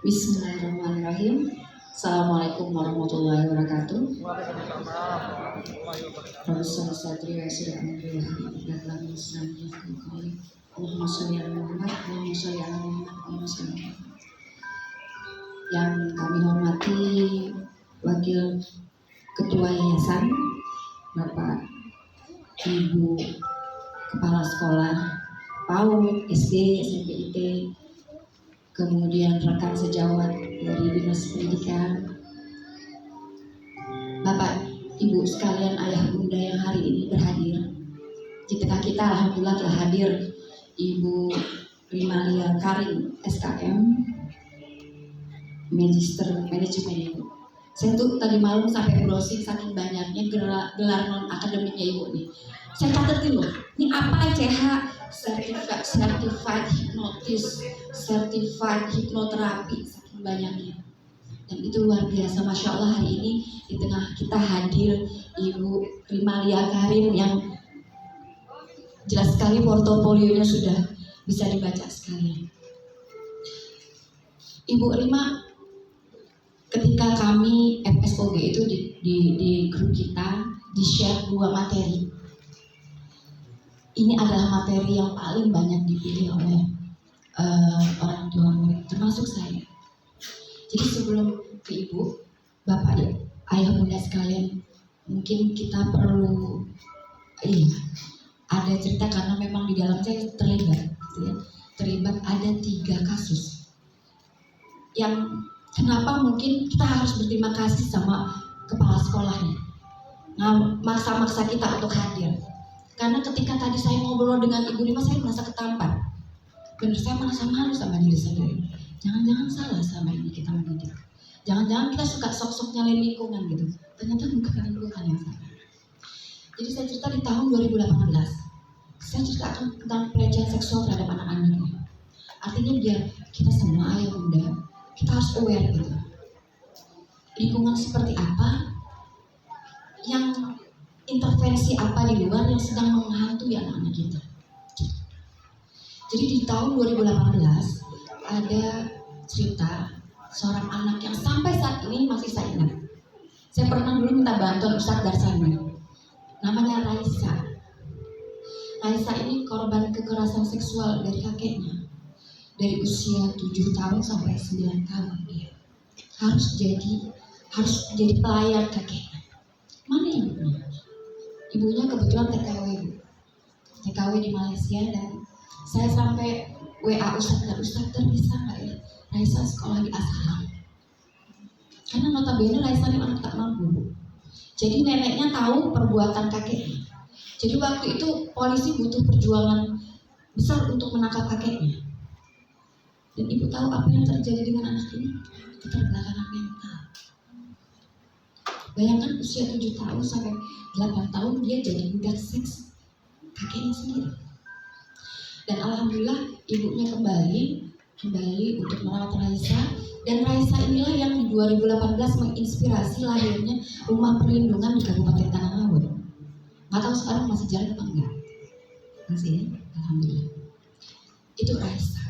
Bismillahirrahmanirrahim. Assalamualaikum warahmatullahi wabarakatuh. Profesor Satria sudah ambil dalam Islamnya kembali. Allahumma sholli ala Muhammad, Allahumma sholli ala Muhammad, Allahumma sholli ala Muhammad. Yang kami hormati Wakil Ketua Yayasan, Bapak Ibu Kepala Sekolah PAUD, SD, SMP, IT, kemudian rekan sejawat dari Dinas Pendidikan, Bapak Ibu sekalian, ayah bunda yang hari ini berhadir. Di tengah kita alhamdulillah telah hadir Ibu Rimalia Karim, SKM, Magister Manajemen Ibu. Saya tuh tadi malam sampai browsing saking banyaknya gelar non akademiknya Ibu nih. Saya catetin loh, ini apa CH, Certified Hypnotist, Certified Hypnotherapy, saking banyaknya. Dan itu luar biasa, Masya Allah hari ini di tengah kita hadir Ibu Rimalia Karim yang jelas sekali portofolionya sudah bisa dibaca sekalian. Ibu Rima, ketika kami FSOG itu di grup kita di-share 2 materi. Ini adalah materi yang paling banyak dipilih oleh orang tua murid, termasuk saya. Jadi sebelum ke Ibu, Bapak, Ayah Bunda sekalian, mungkin kita perlu ada cerita karena memang di dalam saya terlibat, gitu ya. Terlibat ada 3 kasus yang kenapa mungkin kita harus berterima kasih sama kepala sekolahnya, maksa-maksa kita untuk hadir. Karena ketika tadi saya ngobrol dengan Ibu Rima, saya merasa ketampar. Benar, saya merasa malu sama diri sendiri. Jangan-jangan salah sama ini kita mendidik. Jangan-jangan kita suka sok-sok nyalain lingkungan gitu. Ternyata bukan lingkungan yang salah. Jadi saya cerita di tahun 2018. Saya ceritakan tentang pelecehan seksual terhadap anak-anak. Artinya biar kita semua ayah bunda, kita harus aware gitu. Lingkungan seperti apa, yang intervensi apa di luar yang sedang menghantui anak-anak kita. Jadi di tahun 2018 ada cerita seorang anak yang sampai saat ini masih saya ingat. Saya pernah dulu minta bantuan Ustadz Darsani. Namanya Raisa. Raisa ini korban kekerasan seksual dari kakeknya. Dari usia 7 tahun sampai 9 tahun dia. Harus jadi pelayan kakeknya. Mana ibunya? Ibunya kebetulan TKW di Malaysia, dan saya sampai WA Ustadz bisa nggak ya Raisa sekolah di Asharam? Karena notabene Raisa ini anak tak mampu. Jadi neneknya tahu perbuatan kakeknya. Jadi waktu itu polisi butuh perjuangan besar untuk menangkap kakeknya. Dan ibu tahu apa yang terjadi dengan anak ini? Keterbelakangan mental. Bayangkan usia 7 tahun sampai 8 tahun dia jadi budak seks kakeknya sendiri. Dan alhamdulillah ibunya kembali untuk merawat Raisa. Dan Raisa inilah yang di 2018 menginspirasi lahirnya rumah perlindungan di Kabupaten Tanah Laut. Nggak tahu sekarang masih jalan apa enggak? Masih ya? Alhamdulillah. Itu Raisa.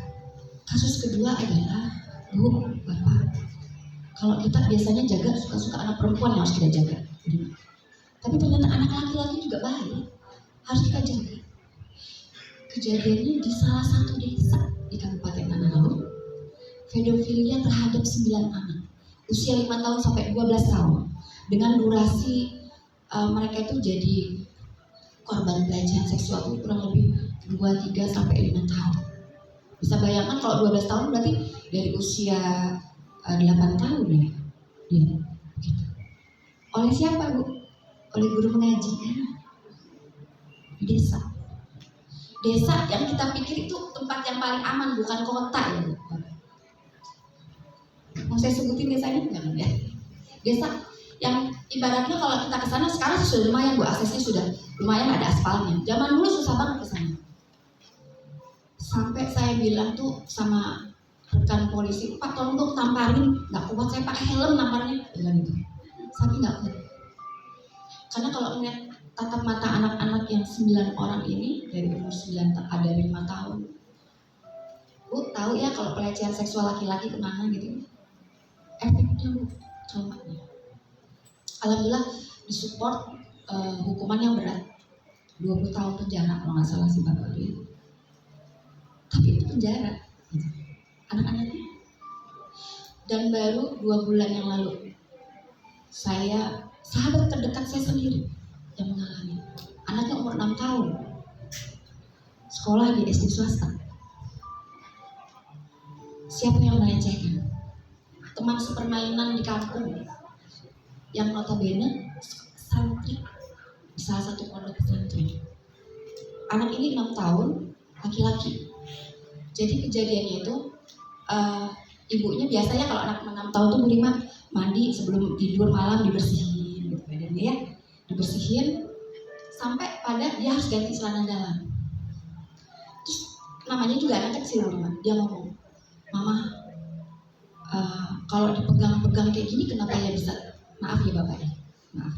Kasus kedua adalah Bu, Bapak, kalau kita biasanya jaga suka-suka anak perempuan yang harus kita jaga. Tapi ternyata anak laki-laki juga baik, harus kita jaga. Kejadiannya di salah satu desa di Kabupaten Tanah Laut, pedofilia terhadap 9 anak, usia 5 tahun sampai 12 tahun, dengan durasi mereka itu jadi korban pelecehan seksual itu kurang lebih 2, 3 sampai 5 tahun. Bisa bayangkan kalau 12 tahun berarti dari usia 8 tahun ya dia begitu. Oleh siapa Bu? Oleh guru mengaji kan? Desa yang kita pikir itu tempat yang paling aman, bukan kota ya Bu. Mau saya sebutin desanya enggak ya? Desa yang ibaratnya kalau kita ke sana sekarang sudah lumayan Bu, aksesnya sudah lumayan, ada aspalnya. Zaman dulu susah banget ke sana. Sampai saya bilang tuh sama rekan polisi, Pak tolong dong tamparin, nggak kuat saya pakai helm namparnya, bilang gitu. Saking nggak kuat. Karena kalau ngeliat tatap mata anak-anak yang 9 orang ini dari umur 9 ada 5 tahun, Bu tahu ya kalau pelecehan seksual laki-laki kemana gitu, efeknya Bu traumanya. Alhamdulillah disupport hukuman yang berat, 20 tahun penjara kalau nggak salah sih bapak dia. Tapi itu penjara, gitu. Anak-anaknya. Dan baru 2 bulan yang lalu, sahabat terdekat saya sendiri yang mengalami. Anaknya umur 6 tahun, sekolah di SD swasta. Siapa yang melecehkan? Teman sepermainan di kampung yang notabene santri di salah satu pondok pesantren. Anak ini 6 tahun, laki-laki. Jadi kejadiannya itu ibunya biasanya kalau anak 6 tahun tuh Bu Rima mandi sebelum tidur malam dibersihin gitu badannya ya, dibersihin sampai pada dia harus ganti celana dalam. Terus namanya juga anak kecil Bu Rima, dia ngomong, "Mama, kalau dipegang-pegang kayak gini kenapa ya bisa, maaf ya bapak ya, maaf,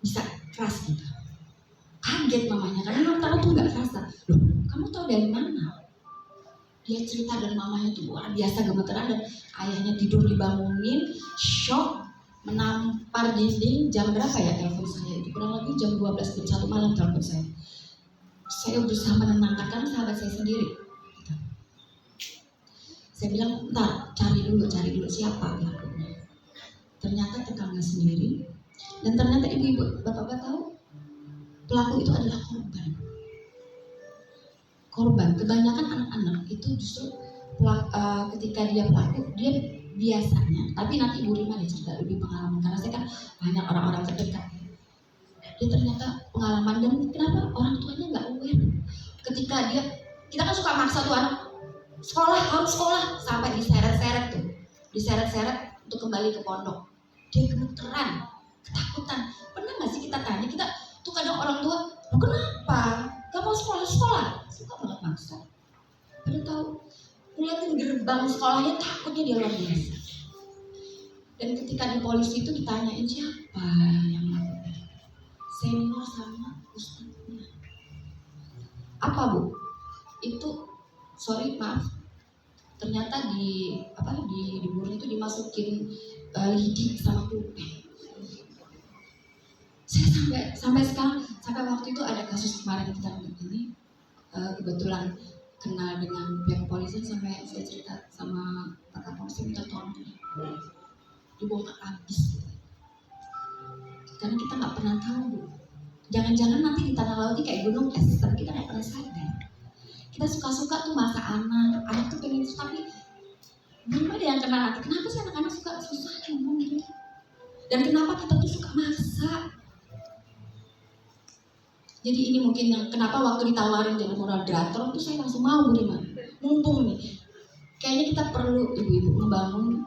bisa keras gitu." Kaget mamanya karena 6 tahun tuh nggak kerasa. Loh, kamu tahu dari mana? Dia cerita dan mamanya tuh luar biasa gemeteran dan ayahnya tidur dibangunin, shock, menampar dinding. Jam berapa ya telepon saya? Itu kurang lebih jam 12 jam 1 malam telepon saya. Saya berusaha menenangkan karena sahabat saya sendiri. Saya bilang, "Ntar cari dulu siapa pelakunya." Ternyata tetangga sendiri. Dan ternyata ibu-ibu, bapak-bapak tahu, pelaku itu adalah korban. Kebanyakan anak-anak itu justru ketika dia pelaku, dia biasanya, tapi nanti Ibu Rima cerita lebih pengalaman karena saya kan banyak orang-orang terdekat. Dia ternyata pengalaman, dan kenapa orang tuanya nggak aware ketika kita kan suka maksa tuh anak harus sekolah sampai diseret-seret untuk kembali ke pondok. Dia gemeteran, ketakutan. Pernah nggak sih kita tanya, kita tuh kadang orang tua, "Kenapa? Gak mau sekolah?" Suka banget maksa. Padahal tahu, ngeliatin gerbang sekolahnya takutnya dia luar biasa. Dan ketika di polisi itu ditanyain siapa yang melakukan, senior sama ustadznya. Apa Bu? Itu, sorry maaf, ternyata di buruh itu dimasukin lidi sama pulpen. Saya sampai sekarang, sampai waktu itu ada kasus kemarin kita ini, kebetulan kenal dengan pihak kepolisian, sampai saya cerita sama Pak Kapolres, minta tolong dibongkar habis. Karena kita nggak pernah tahu Bu. Jangan-jangan nanti di tanah laut ini kayak gunung es, tapi kita nggak pernah sadar. Kita suka-suka tuh masa anak tuh pengen, tapi belum ada yang kenal hati. Kenapa sih anak-anak suka susah ngomong gitu? Dan kenapa kita tuh suka maksa? Jadi ini mungkin yang kenapa waktu ditawarin jadi moderator tuh saya langsung mau Bu Rima. Mumpung nih, kayaknya kita perlu ibu-ibu membangun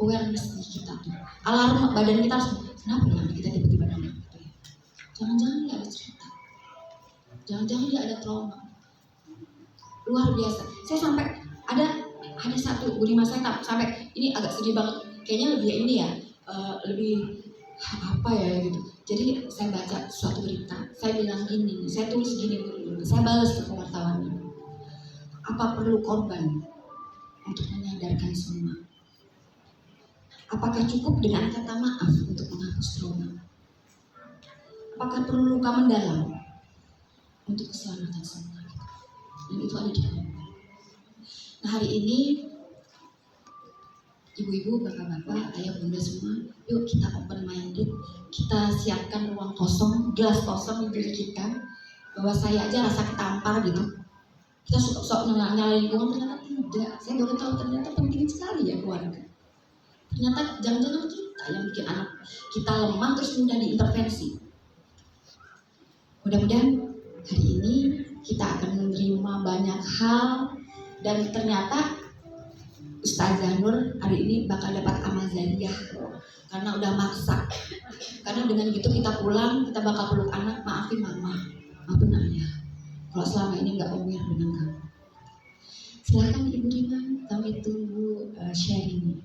awareness di kita tuh. Alarm badan kita harus, kenapa ya kita tiba-tiba nangis gitu ya? Jangan-jangan dia ada cerita, jangan-jangan dia ada trauma luar biasa. Saya sampai ada satu Bu Rima, saya sampai ini agak sedih banget. Kayaknya lebih ini ya, lebih apa ya gitu. Jadi saya baca suatu berita, saya bilang gini, saya tulis gini, saya balas ke wartawannya. Apa perlu korban untuk menyadarkan semua? Apakah cukup dengan kata maaf untuk menghapus trauma? Apakah perlu luka mendalam untuk keselamatan semua? Dan itu ada di korban. Nah hari ini, ibu-ibu, bapak-bapak, ayah bunda semua, yuk kita open minded, kita siapkan ruang kosong, gelas kosong di diri kita, bahwa saya aja rasa ketampar gitu. Kita sok nyalain lingkungan, ternyata tidak. Saya baru tahu ternyata penting sekali ya keluarga. Ternyata jangan-jangan kita yang bikin anak kita lemah terus mudah diintervensi. Mudah-mudahan hari ini kita akan menerima banyak hal, dan ternyata Ustazah Nur hari ini bakal dapat amal jariah karena udah maksa. Karena dengan gitu kita pulang, kita bakal peluk anak, maafin mama, maafin ayah kalau selama ini nggak aware dengan kamu. Silakan Ibu Rima, kami tunggu sharingnya.